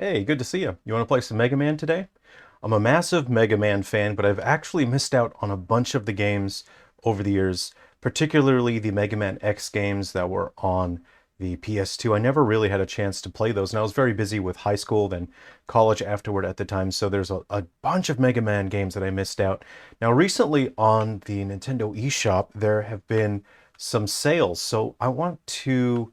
Hey, good to see you. You want to play some Mega Man today? I'm a massive Mega Man fan, but I've actually missed out on a bunch of the games over the years, particularly the Mega Man X games that were on the PS2. I never really had a chance to play those, and I was very busy with high school, then college afterward at the time, so there's a bunch of Mega Man games that I missed out. Now, recently on the Nintendo eShop, there have been some sales, so I want to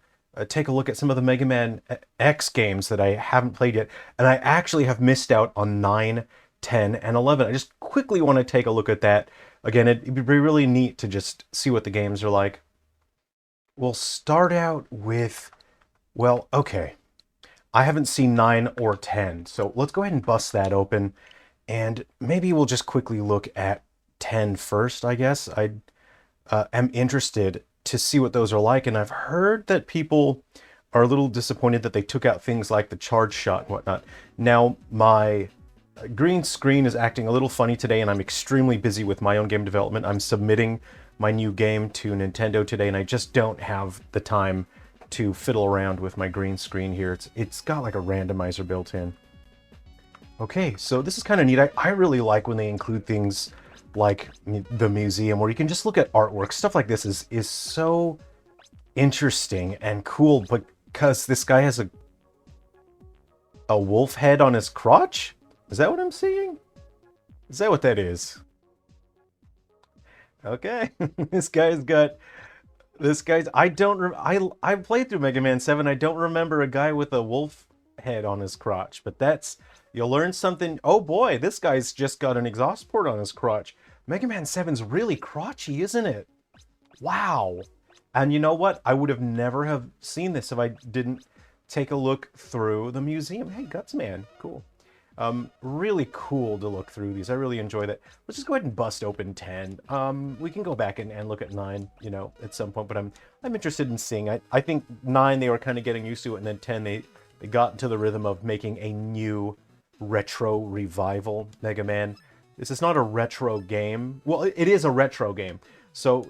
take a look at some of the Mega Man X games that I haven't played yet, and I actually have missed out on 9, 10, and 11. I just quickly want to take a look at that. Again, it'd be really neat to just see what the games are like. We'll start out with, well, okay. I haven't seen 9 or 10, so let's go ahead and bust that open, and maybe we'll just quickly look at 10 first, I guess. I am interested to see what those are like, and I've heard that people are a little disappointed that they took out things like the charge shot and whatnot. Now, my green screen is acting a little funny today, and I'm extremely busy with my own game development. I'm submitting my new game to Nintendo today, and I just don't have the time to fiddle around with my green screen here. It's got like a randomizer built in. Okay, so this is kind of neat. I really like when they include things like the museum where you can just look at artwork. Stuff like this is so interesting and cool because this guy has a wolf head on his crotch? Is that what I'm seeing? Is that what that is? Okay. I played through Mega Man 7. I don't remember a guy with a wolf head on his crotch, but you'll learn something. Oh boy, this guy's just got an exhaust port on his crotch. Mega Man 7's really crotchy, isn't it? Wow. And you know what? I would have never have seen this if I didn't take a look through the museum. Hey, Gutsman, cool. Really cool to look through these. I really enjoy that. Let's just go ahead and bust open 10. We can go back and look at 9, you know, at some point, but I'm interested in seeing. I think 9, they were kind of getting used to it, and then 10, they got into the rhythm of making a new retro revival Mega Man. This is not a retro game. Well, it is a retro game. So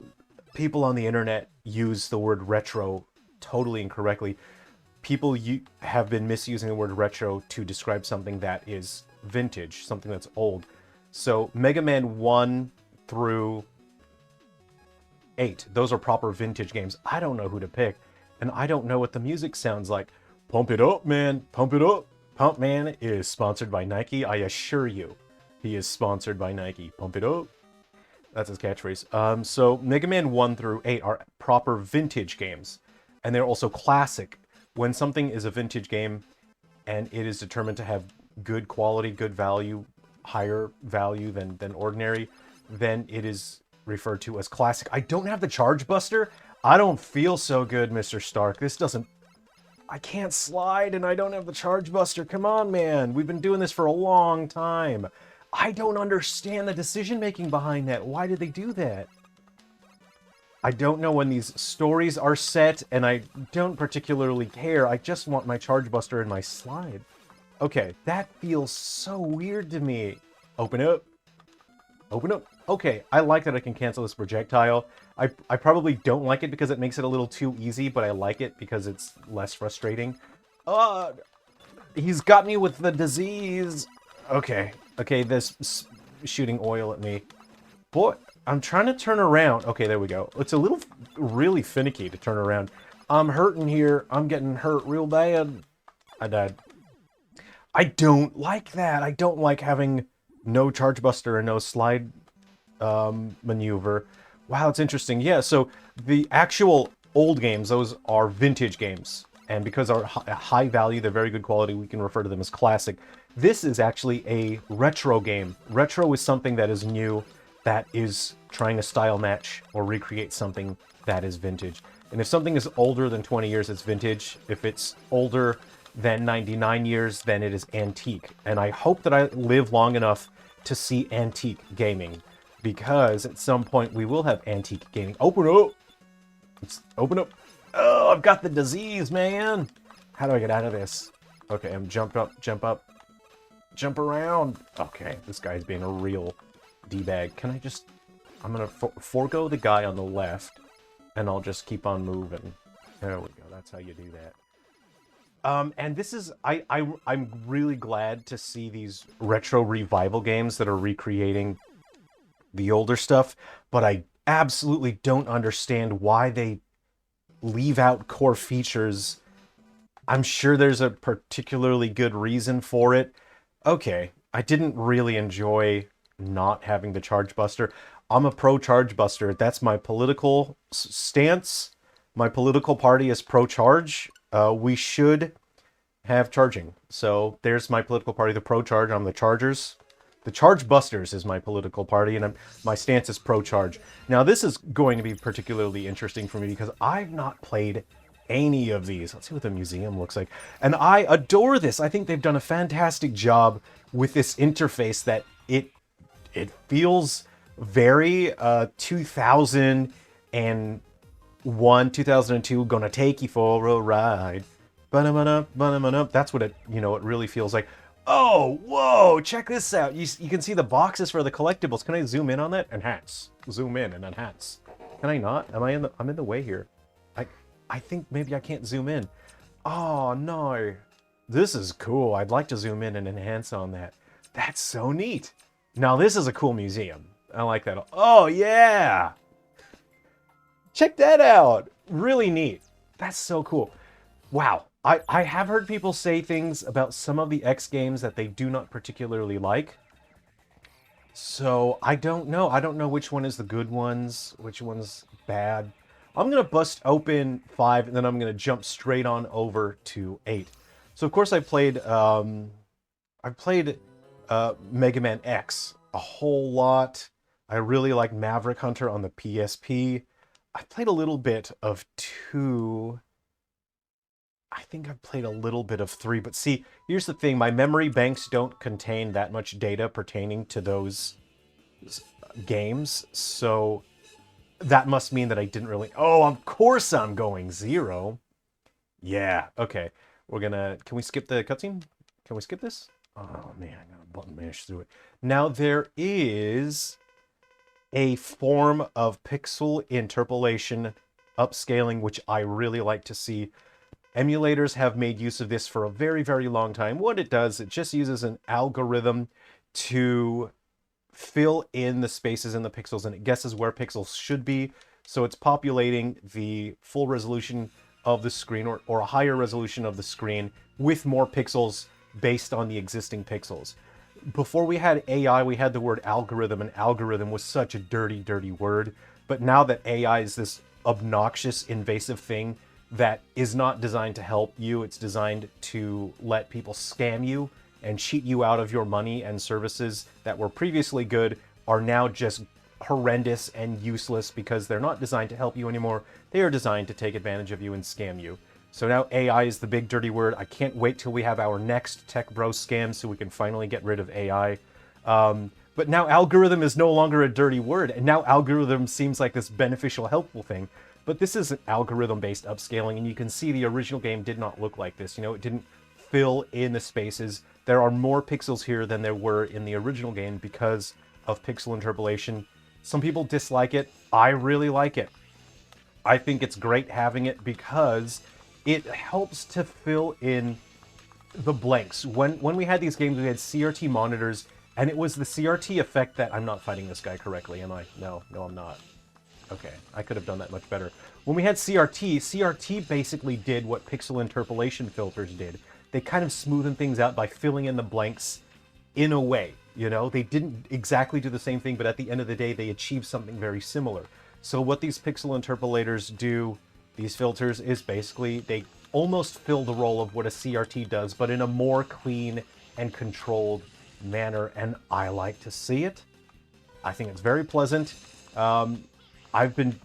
people on the internet use the word retro totally incorrectly. People have been misusing the word retro to describe something that is vintage, something that's old. So Mega Man 1 through 8, those are proper vintage games. I don't know who to pick, and I don't know what the music sounds like. Pump it up, man. Pump it up. Pump Man is sponsored by Nike. I assure you, he is sponsored by Nike. Pump it up. That's his catchphrase. So Mega Man 1 through 8 are proper vintage games, and they're also classic. When something is a vintage game and it is determined to have good quality, good value, higher value than ordinary, then it is referred to as classic. I don't have the Charge Buster. I don't feel so good, Mr. Stark. This doesn't... I can't slide and I don't have the Charge Buster. Come on, man. We've been doing this for a long time. I don't understand the decision-making behind that. Why did they do that? I don't know when these stories are set, and I don't particularly care. I just want my Charge Buster and my slide. Okay, that feels so weird to me. Open up. Open up. Okay, I like that I can cancel this projectile. I probably don't like it because it makes it a little too easy, but I like it because it's less frustrating. He's got me with the disease. Okay, this shooting oil at me. Boy, I'm trying to turn around. Okay, there we go. It's a little really finicky to turn around. I'm hurting here. I'm getting hurt real bad. I died. I don't like that. I don't like having no Charge Buster and no slide maneuver. Wow, it's interesting. Yeah, so the actual old games, those are vintage games. And because they're high value, they're very good quality, we can refer to them as classic. This is actually a retro game. Retro is something that is new, that is trying to style match or recreate something that is vintage. And if something is older than 20 years, it's vintage. If it's older than 99 years, then it is antique. And I hope that I live long enough to see antique gaming, because at some point we will have antique gaming. Open up! Open up! Oh, I've got the disease, man! How do I get out of this? Okay, I'm jump up, jump around. Okay, this guy's being a real D-bag. Can I just... I'm gonna forego the guy on the left, and I'll just keep on moving. There we go, that's how you do that. And this is I'm really glad to see these retro revival games that are recreating the older stuff, but I absolutely don't understand why they leave out core features. I'm sure there's a particularly good reason for it. Okay, I didn't really enjoy not having the charge buster. I'm a pro charge buster. That's my political stance. My political party is pro charge. We should have charging. So there's my political party, the pro charge. I'm the Chargers. The Charge Busters is my political party, and my stance is pro-charge. Now, this is going to be particularly interesting for me because I've not played any of these. Let's see what the museum looks like. And I adore this. I think they've done a fantastic job with this interface that it feels very 2001, 2002, gonna take you for a ride. That's what it, it really feels like. Oh, whoa, check this out. You can see the boxes for the collectibles. Can I zoom in on that? Enhance. Zoom in and enhance. Can I not? I'm in the way here. I think maybe I can't zoom in. Oh, no. This is cool. I'd like to zoom in and enhance on that. That's so neat. Now, this is a cool museum. I like that. Oh, yeah. Check that out. Really neat. That's so cool. Wow. I have heard people say things about some of the X games that they do not particularly like. So I don't know. I don't know which one is the good ones, which one's bad. I'm going to bust open 5, and then I'm going to jump straight on over to 8. So of course I've played Mega Man X a whole lot. I really like Maverick Hunter on the PSP. I played a little bit of 2. I think I've played a little bit of 3, but see, here's the thing. My memory banks don't contain that much data pertaining to those games, so that must mean that I didn't really... Oh, of course I'm going 0. Yeah, okay. Can we skip the cutscene? Can we skip this? Oh, man, I gotta button mash through it. Now, there is a form of pixel interpolation upscaling, which I really like to see. Emulators have made use of this for a very, very long time. What it does, it just uses an algorithm to fill in the spaces in the pixels, and it guesses where pixels should be. So it's populating the full resolution of the screen or a higher resolution of the screen with more pixels based on the existing pixels. Before we had AI, we had the word algorithm, and algorithm was such a dirty, dirty word. But now that AI is this obnoxious, invasive thing that is not designed to help you, it's designed to let people scam you and cheat you out of your money, and services that were previously good are now just horrendous and useless because they're not designed to help you anymore. They are designed to take advantage of you and scam you. So now AI is the big dirty word. I can't wait till we have our next tech bro scam so we can finally get rid of AI. But now algorithm is no longer a dirty word, and now algorithm seems like this beneficial, helpful thing. But this is an algorithm-based upscaling, and you can see the original game did not look like this. It didn't fill in the spaces. There are more pixels here than there were in the original game because of pixel interpolation. Some people dislike it. I really like it. I think it's great having it because it helps to fill in the blanks. When we had these games, we had CRT monitors, and it was the CRT effect that... I'm not fighting this guy correctly, am I? No, I'm not. Okay, I could have done that much better. When we had CRT basically did what pixel interpolation filters did. They kind of smoothened things out by filling in the blanks in a way, They didn't exactly do the same thing, but at the end of the day, they achieved something very similar. So what these pixel interpolators do, these filters, is basically they almost fill the role of what a CRT does, but in a more clean and controlled manner, and I like to see it. I think it's very pleasant. I've been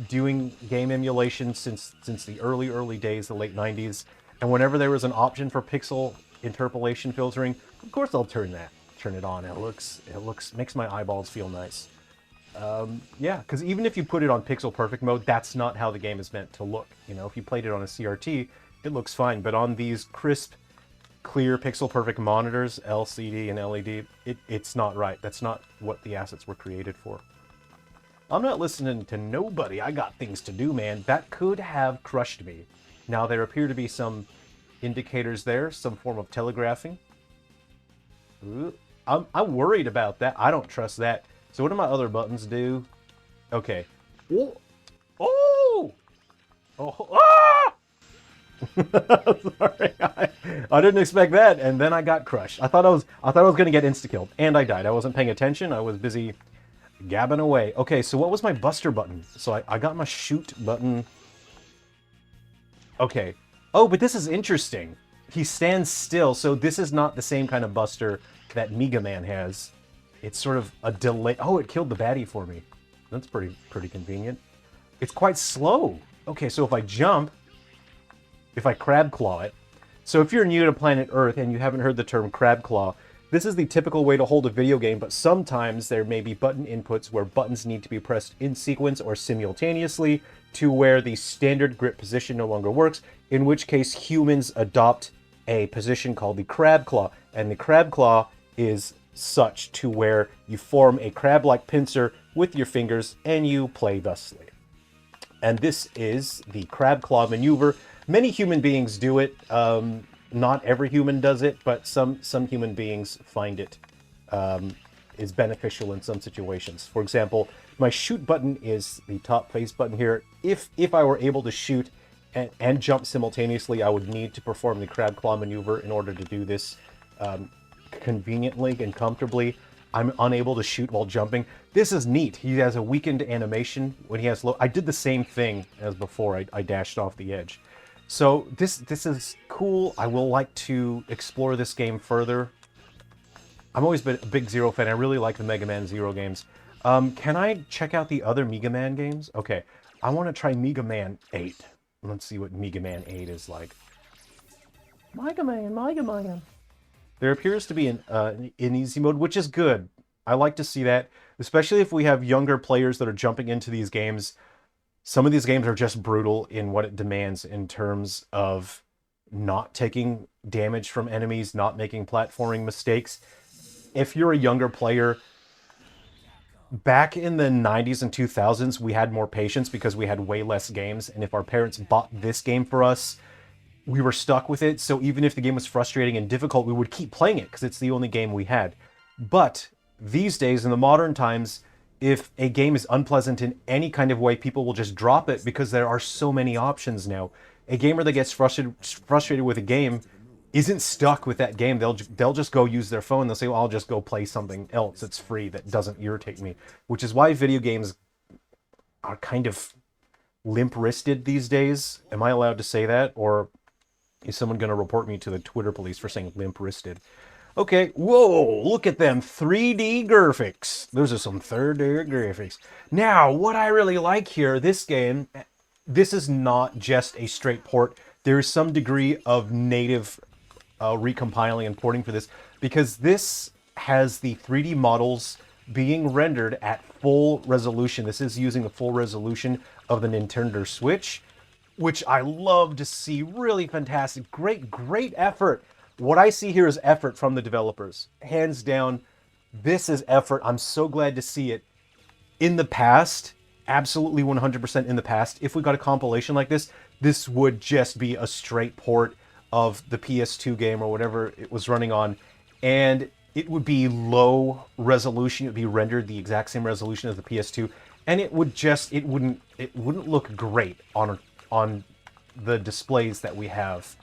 doing game emulation since the early days, the late 90s, and whenever there was an option for pixel interpolation filtering, of course I'll turn it on. It makes my eyeballs feel nice. Yeah, because even if you put it on pixel perfect mode, that's not how the game is meant to look. If you played it on a CRT, it looks fine, but on these crisp, clear pixel perfect monitors, LCD and LED, it's not right. That's not what the assets were created for. I'm not listening to nobody. I got things to do, man. That could have crushed me. Now, there appear to be some indicators there, some form of telegraphing. Ooh, I'm worried about that. I don't trust that. So what do my other buttons do? Okay. Oh! Oh! Oh! Ah! Sorry, I didn't expect that, and then I got crushed. I thought I was gonna get insta-killed, and I died. I wasn't paying attention. I was busy gabbing away. Okay, so what was my buster button? So I got my shoot button. Okay. Oh, but this is interesting. He stands still, so this is not the same kind of buster that Mega Man has. It's sort of a delay. Oh, it killed the baddie for me. That's pretty convenient. It's quite slow. Okay, so if I jump, if I crab claw it. So if you're new to planet Earth and you haven't heard the term crab claw, this is the typical way to hold a video game, but sometimes there may be button inputs where buttons need to be pressed in sequence or simultaneously to where the standard grip position no longer works, in which case humans adopt a position called the crab claw. And the crab claw is such to where you form a crab-like pincer with your fingers and you play thusly. And this is the crab claw maneuver. Many human beings do it. Not every human does it, but some human beings find it is beneficial in some situations. For example, my shoot button is the top place button here. If I were able to shoot and jump simultaneously, I would need to perform the crab claw maneuver in order to do this conveniently and comfortably. I'm unable to shoot while jumping. This is neat. He has a weakened animation when he has low. I did the same thing as before. I dashed off the edge. So this is cool. I will like to explore this game further. I've always been a big Zero fan. I really like the Mega Man Zero games. Can I check out the other Mega Man games? Okay, I want to try Mega Man 8. Let's see what Mega Man 8 is like. Mega Man. There appears to be an easy mode, which is good. I like to see that, especially if we have younger players that are jumping into these games. Some of these games are just brutal in what it demands in terms of not taking damage from enemies, not making platforming mistakes. If you're a younger player, back in the 90s and 2000s, we had more patience because we had way less games. And if our parents bought this game for us, we were stuck with it. So even if the game was frustrating and difficult, we would keep playing it because it's the only game we had. But these days, in the modern times, if a game is unpleasant in any kind of way, people will just drop it because there are so many options now. A gamer that gets frustrated with a game isn't stuck with that game. They'll just go use their phone. They'll say, well, I'll just go play something else that's free that doesn't irritate me. Which is why video games are kind of limp-wristed these days. Am I allowed to say that? Or is someone going to report me to the Twitter police for saying limp-wristed? Okay, whoa, look at them 3D graphics. Those are some third-tier graphics. Now, what I really like here, this game, this is not just a straight port. There is some degree of native recompiling and porting for this, because this has the 3D models being rendered at full resolution. This is using the full resolution of the Nintendo Switch, which I love to see. Really fantastic. Great effort. What I see here is effort from the developers. Hands down, this is effort. I'm so glad to see it. In the past, absolutely 100% in the past, if we got a compilation like this, this would just be a straight port of the PS2 game or whatever it was running on. And it would be low resolution. It would be rendered the exact same resolution as the PS2. And it would just, it wouldn't look great on the displays that we have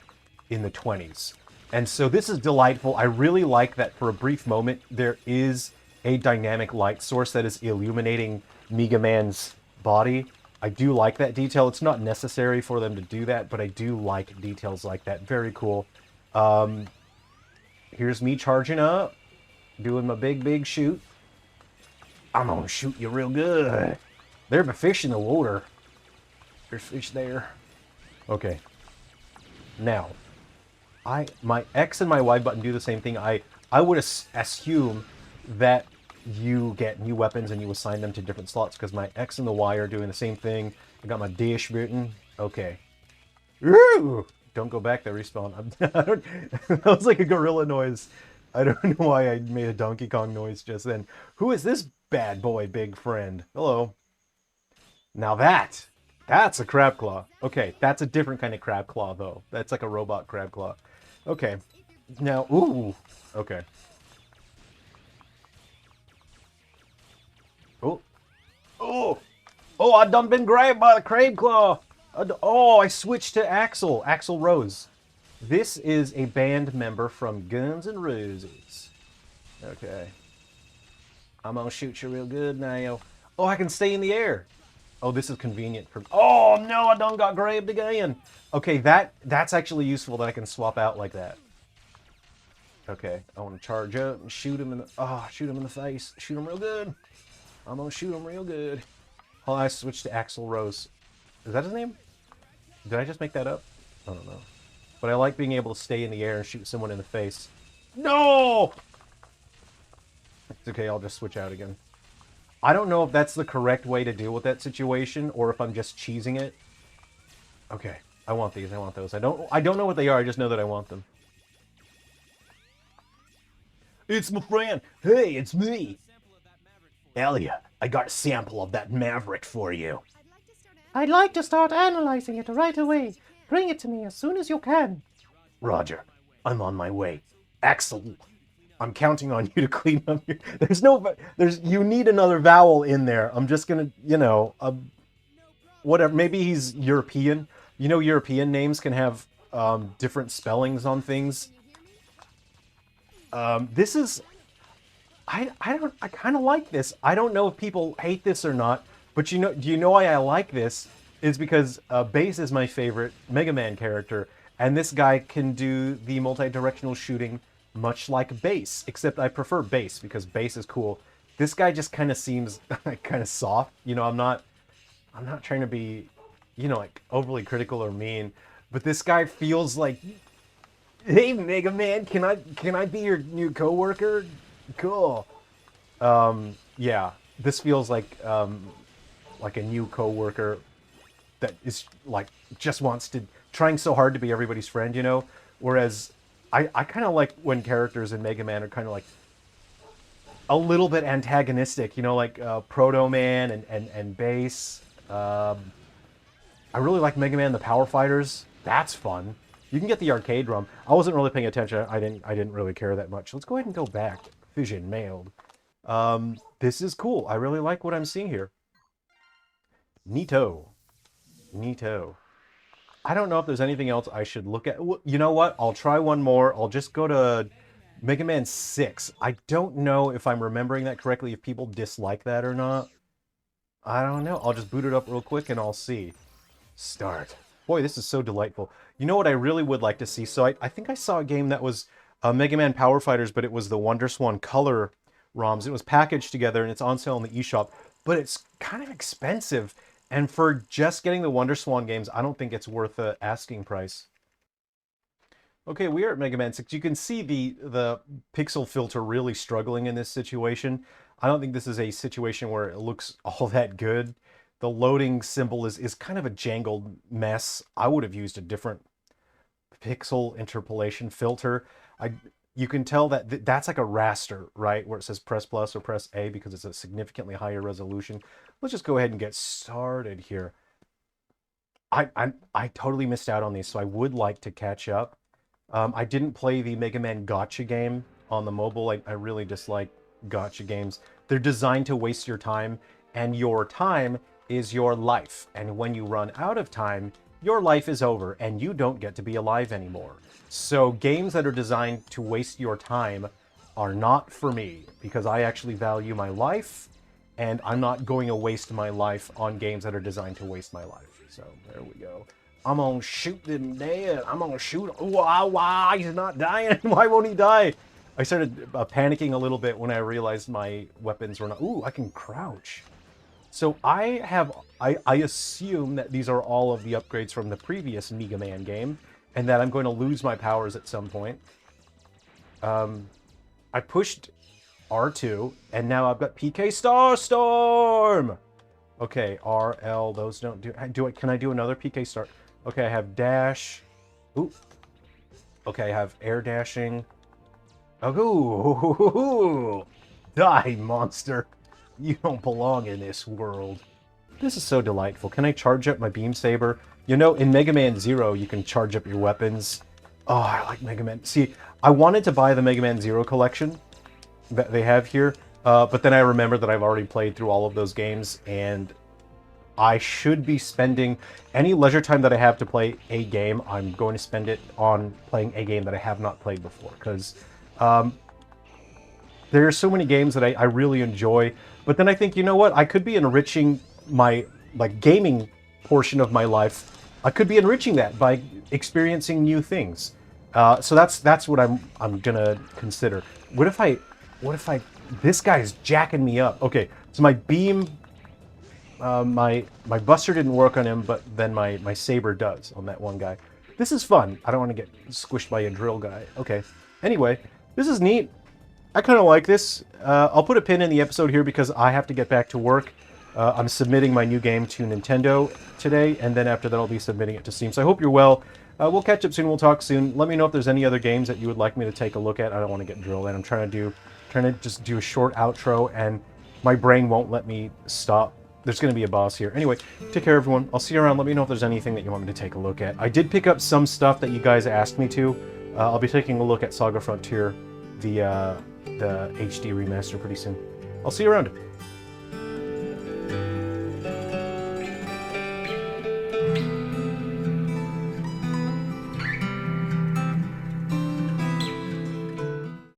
in the 20s. And so this is delightful. I really like that for a brief moment, there is a dynamic light source that is illuminating Mega Man's body. I do like that detail. It's not necessary for them to do that, but I do like details like that. Very cool. Here's me charging up, doing my big shoot. I'm gonna shoot you real good. There's a fish in the water. There's fish there. Okay. Now, my X and my Y button do the same thing. I would assume that you get new weapons and you assign them to different slots because my X and the Y are doing the same thing. I got my dash button. Okay. Ooh! Don't go back, they respawn. That was like a gorilla noise. I don't know why I made a Donkey Kong noise just then. Who is this bad boy, big friend? Hello. Now that That's a crab claw. Okay, that's a different kind of crab claw, though. That's like a robot crab claw. Okay. Now, ooh. Okay. Oh. Oh. Oh, I done been grabbed by the crab claw. Oh, I switched to Axel. Axel Rose. This is a band member from Guns N' Roses. Okay. I'm gonna shoot you real good now. Oh, I can stay in the air. Oh, this is convenient for... Oh, no, I done got grabbed again. Okay, that's actually useful that I can swap out like that. Okay, I want to charge up and shoot him in the... Oh, shoot him in the face. Shoot him real good. I'm gonna shoot him real good. Oh, I switched to Axl Rose. Is that his name? Did I just make that up? I don't know. But I like being able to stay in the air and shoot someone in the face. No! It's okay, I'll just switch out again. I don't know if that's the correct way to deal with that situation or if I'm just cheesing it. Okay, I want these, I want those. I don't know what they are, I just know that I want them. It's my friend. Hey, it's me. Elliot, I got a sample of that Maverick for you. I'd like to start analyzing it right away. Bring it to me as soon as you can. Roger, I'm on my way. Axel, I'm counting on you to clean up your... You need another vowel in there. I'm just gonna, whatever. Maybe he's European. You know, European names can have different spellings on things. This is... I kind of like this. I don't know if people hate this or not, but do you know why I like this? It's because Bass is my favorite Mega Man character, and this guy can do the multi-directional shooting much like Bass, except I prefer Bass because Bass is cool. This guy just kind of seems kind of soft. You know, I'm not trying to be, like overly critical or mean, but this guy feels like, hey Mega Man, can I be your new coworker? Cool. Yeah, this feels like a new coworker that is like just wants to trying so hard to be everybody's friend, Whereas I kind of like when characters in Mega Man are kind of like a little bit antagonistic, like Proto Man and Bass. I really like Mega Man the Power Fighters. That's fun. You can get the arcade ROM. I wasn't really paying attention. I didn't really care that much. Let's go ahead and go back. Fission mailed. This is cool. I really like what I'm seeing here. Neato. I don't know if there's anything else I should look at. You know what? I'll try one more. I'll just go to Mega Man 6. I don't know if I'm remembering that correctly, if people dislike that or not. I don't know. I'll just boot it up real quick and I'll see. Start. Boy, this is so delightful. You know what I really would like to see? So I think I saw a game that was Mega Man Power Fighters, but it was the Wonder Swan Color ROMs. It was packaged together and it's on sale in the eShop, but it's kind of expensive. And for just getting the Wonder Swan games, I don't think it's worth the asking price. Okay, we are at Mega Man 6. You can see the pixel filter really struggling in this situation. I don't think this is a situation where it looks all that good. The loading symbol is kind of a jangled mess. I would have used a different pixel interpolation filter. You can tell that that's like a raster, right? Where it says press plus or press A because it's a significantly higher resolution. Let's just go ahead and get started here. I totally missed out on these, so I would like to catch up. I didn't play the Mega Man Gotcha game on the mobile. I really dislike gotcha games. They're designed to waste your time, and your time is your life. And when you run out of time, your life is over, and you don't get to be alive anymore. So games that are designed to waste your time are not for me, because I actually value my life, and I'm not going to waste my life on games that are designed to waste my life. So there we go. I'm gonna shoot them dead. I'm gonna shoot him. Why? He's not dying. Why won't he die? I started panicking a little bit when I realized my weapons were not... Ooh, I can crouch. So I assume that these are all of the upgrades from the previous Mega Man game, and that I'm going to lose my powers at some point. I pushed R2, and now I've got PK Starstorm! Okay, R, L, those don't do... Can I do another PK Star? Okay, I have dash. Ooh. Okay, I have air dashing. Oh, die, monster. You don't belong in this world. This is so delightful. Can I charge up my beam saber? You know, in Mega Man Zero, you can charge up your weapons. Oh, I like Mega Man. See, I wanted to buy the Mega Man Zero collection that they have here, but then I remembered that I've already played through all of those games, and I should be spending any leisure time that I have to play a game, I'm going to spend it on playing a game that I have not played before, because there are so many games that I really enjoy, but then I think, you know what, I could be enriching my, like, gaming portion of my life. I could be enriching that by experiencing new things. So that's what I'm gonna consider. What if I, this guy's jacking me up. Okay, so my beam, my buster didn't work on him, but then my saber does on that one guy. This is fun. I don't want to get squished by a drill guy. Okay. Anyway, this is neat. I kind of like this. I'll put a pin in the episode here because I have to get back to work. I'm submitting my new game to Nintendo today, and then after that I'll be submitting it to Steam. So I hope you're well. We'll catch up soon. We'll talk soon. Let me know if there's any other games that you would like me to take a look at. I don't want to get drilled in. I'm trying to just do a short outro, and my brain won't let me stop. There's going to be a boss here. Anyway, take care, everyone. I'll see you around. Let me know if there's anything that you want me to take a look at. I did pick up some stuff that you guys asked me to. I'll be taking a look at Saga Frontier, the HD remaster pretty soon. I'll see you around.